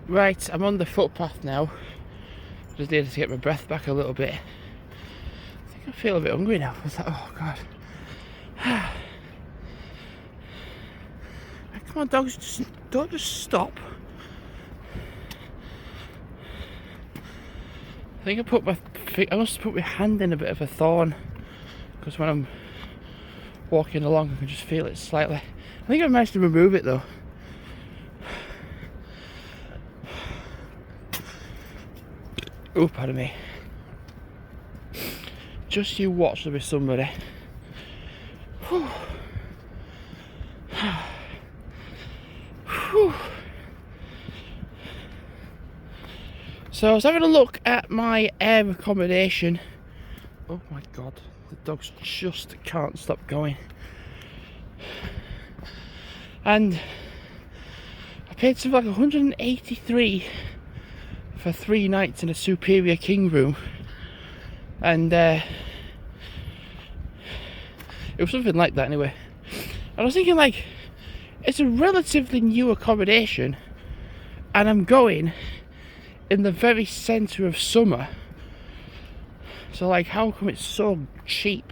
Right, I'm on the footpath now. Just needed to get my breath back a little bit. I think I feel a bit hungry now. I was like, oh god. Come on, dogs, don't just stop. I think I must have put my hand in a bit of a thorn, because when I'm walking along I can just feel it slightly. I think I managed to remove it though. Oh, pardon me. Just you watch, there be somebody. Whew. Whew. So I was having a look at my air accommodation. Oh my god, the dogs just can't stop going. And I paid something like 183 for 3 nights in a superior king room. And it was something like that anyway. And I was thinking, like, it's a relatively new accommodation and I'm going in the very centre of summer. So like, how come it's so cheap?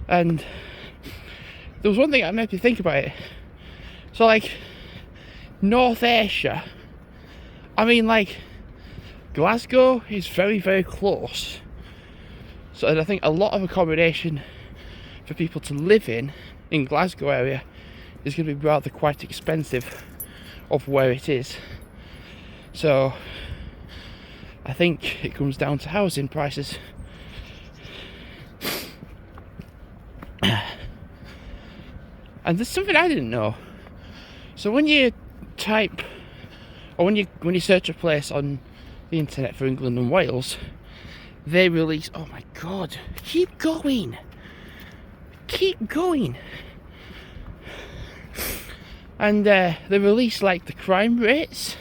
And there was one thing that made me think about it. So like, North Ayrshire, I mean, like, Glasgow is very, very close. So I think a lot of accommodation for people to live in Glasgow area is going to be rather quite expensive of where it is. So I think it comes down to housing prices. And there's something I didn't know. So when you type, or when you search a place on the internet for England and Wales, they release, oh my god, keep going, and they release like the crime rates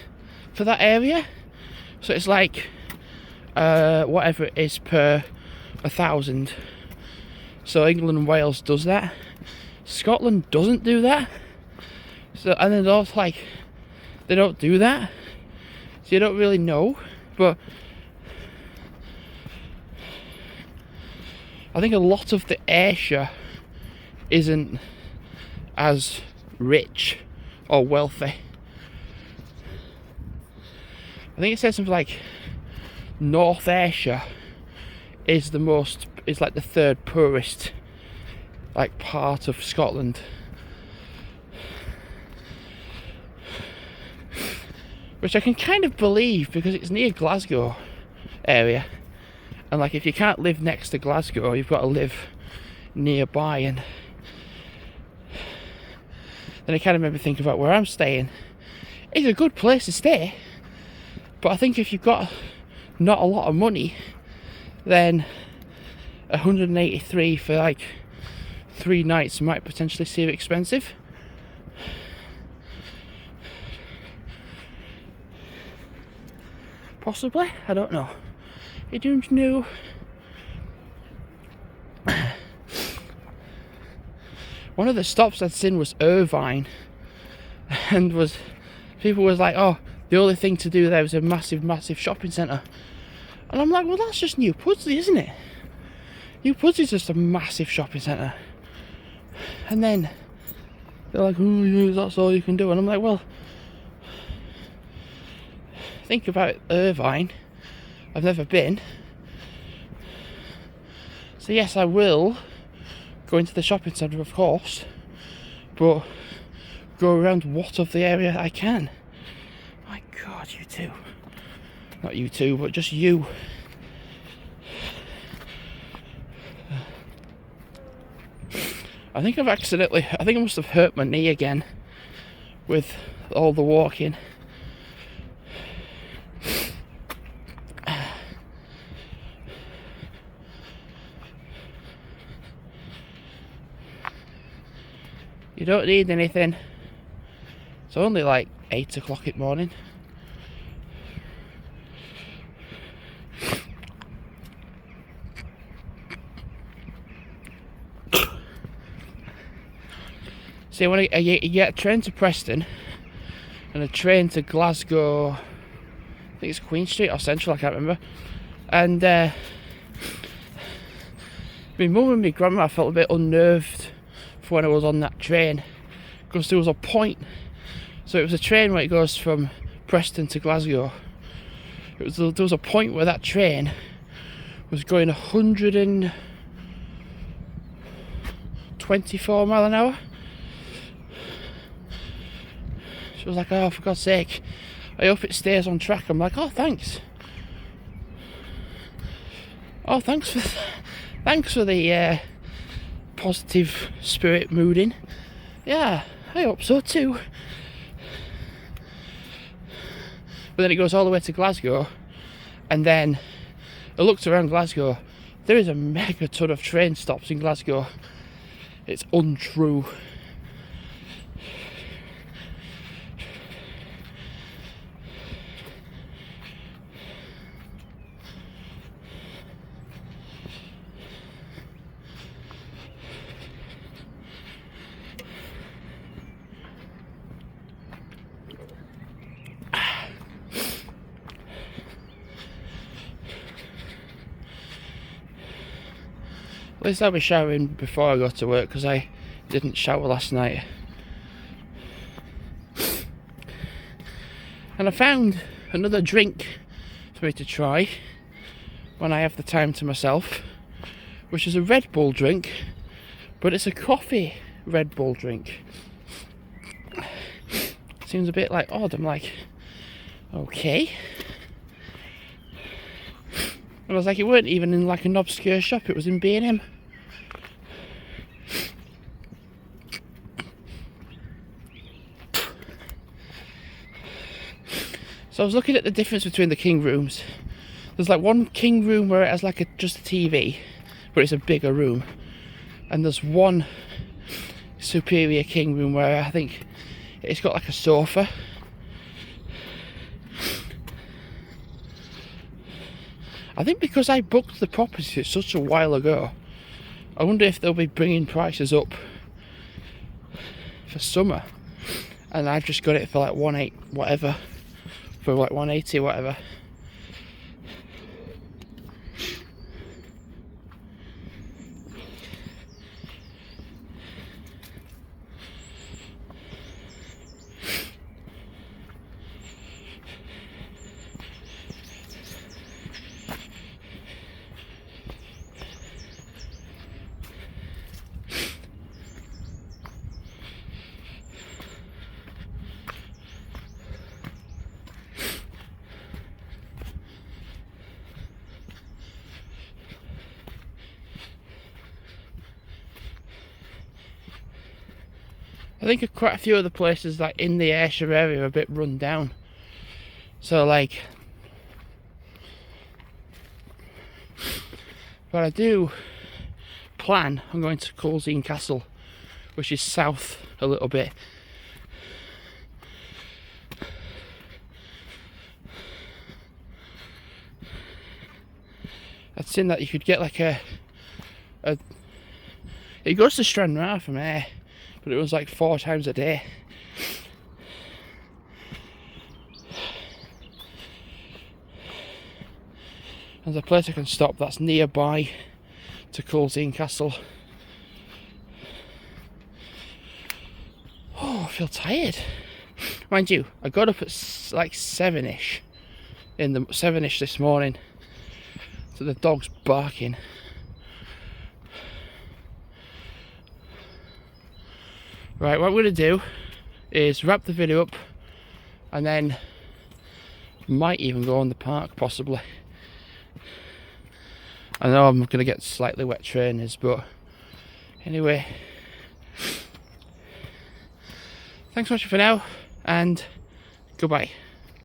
for that area. So it's like whatever it is per 1,000. So England and Wales does that. Scotland doesn't do that. So, and then also like, they don't do that, so you don't really know. But I think a lot of the Ayrshire isn't as rich or wealthy. I think it says something like North Ayrshire is like the third poorest like part of Scotland. Which I can kind of believe, because it's near Glasgow area, and like, if you can't live next to Glasgow, you've got to live nearby. And then it kind of made me think about where I'm staying. It's a good place to stay, but I think if you've got not a lot of money, then 183 for like 3 nights might potentially seem expensive. Possibly, I don't know. You don't know. One of the stops I'd seen was Irvine, and people was like, oh, the only thing to do there was a massive shopping centre. And I'm like, well, that's just New Pudsley, isn't it? New Pudsley's just a massive shopping centre. And then they're like, oh yeah, that's all you can do. And I'm like, well, think about Irvine. I've never been. So yes, I will go into the shopping centre, of course, but go around what of the area I can. My god, you two. Not you two, but just you. I think I must have hurt my knee again with all the walking. You don't need anything. It's only like 8 o'clock in the morning. See, when you get a train to Preston, and a train to Glasgow. I think it's Queen Street or Central, I can't remember. And my mum and my grandma felt a bit unnerved for when I was on that train, because there was a point. So it was a train where it goes from Preston to Glasgow. There was a point where that train was going 124 mile an hour. She was like, oh, for God's sake, I hope it stays on track. I'm like, oh, thanks. Oh, thanks for the positive spirit mooding. Yeah, I hope so too. But then it goes all the way to Glasgow, and then I looked around Glasgow. There is a mega ton of train stops in Glasgow. It's untrue. At least I'll be showering before I go to work, because I didn't shower last night. And I found another drink for me to try when I have the time to myself, which is a Red Bull drink, but it's a coffee Red Bull drink. Seems a bit like odd. I'm like, okay. And I was like, it weren't even in like an obscure shop, it was in B&M. So I was looking at the difference between the king rooms. There's like one king room where it has like just a TV, but it's a bigger room. And there's one superior king room where I think it's got like a sofa. I think because I booked the property such a while ago, I wonder if they'll be bringing prices up for summer, and I've just got it for like 180 whatever, for like 180 whatever. I think quite a few of the places like in the Ayrshire area are a bit run down. So like, but I do plan on going to Coulsdene Castle, which is south a little bit. I'd seen that you could get like it goes to Stranraer from here, but it was like 4 times a day. There's a place I can stop that's nearby to Coulsdene Castle. Oh, I feel tired. Mind you, I got up at like 7ish this morning. So the dog's barking. Right, what I'm going to do is wrap the video up, and then might even go on the park, possibly. I know I'm going to get slightly wet trainers, but anyway. Thanks so much for now, and goodbye.